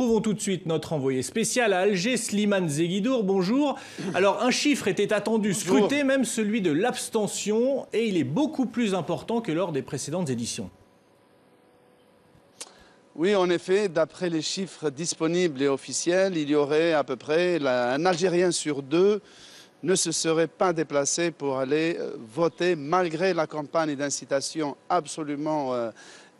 Retrouvons tout de suite notre envoyé spécial à Alger, Slimane Zeguidour. Bonjour. Alors, un chiffre était attendu, scruté, même celui de l'abstention, et il est beaucoup plus important que lors des précédentes éditions. Oui, en effet, d'après les chiffres disponibles et officiels, il y aurait à peu près un Algérien sur deux ne se serait pas déplacé pour aller voter malgré la campagne d'incitation absolument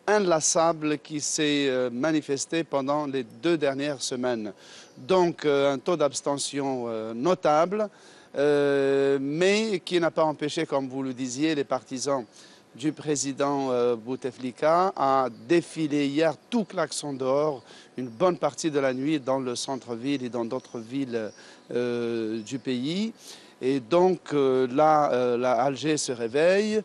inlassable qui s'est manifestée pendant les 2 dernières semaines. Donc un taux d'abstention notable, mais qui n'a pas empêché, comme vous le disiez, les partisans du président Bouteflika à défiler hier tout klaxon dehors une bonne partie de la nuit dans le centre-ville et dans d'autres villes du pays. Et donc là, Alger se réveille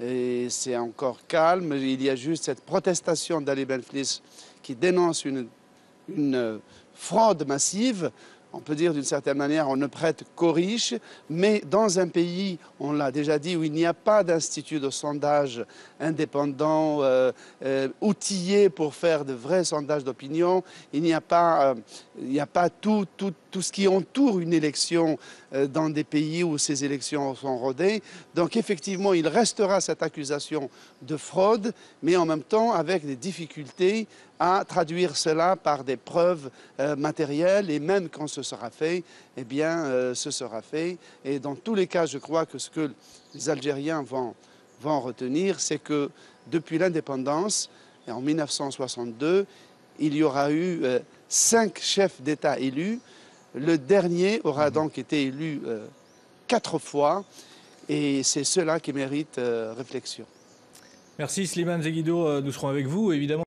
et c'est encore calme. Il y a juste cette protestation d'Ali Benflis qui dénonce une fraude massive. On peut dire d'une certaine manière, on ne prête qu'aux riches, mais dans un pays, on l'a déjà dit, où il n'y a pas d'institut de sondage indépendant, outillé pour faire de vrais sondages d'opinion, il n'y a pas tout ce qui entoure une élection dans des pays où ces élections sont rodées. Donc effectivement, il restera cette accusation de fraude, mais en même temps avec des difficultés à traduire cela par des preuves matérielles, et même quand ce sera fait, eh bien, ce sera fait. Et dans tous les cas, je crois que ce que les Algériens vont retenir, c'est que depuis l'indépendance, en 1962, il y aura eu 5 chefs d'État élus. Le dernier aura donc été élu 4 fois, et c'est cela qui mérite réflexion. Merci Slimane Zeguidour, nous serons avec vous, évidemment.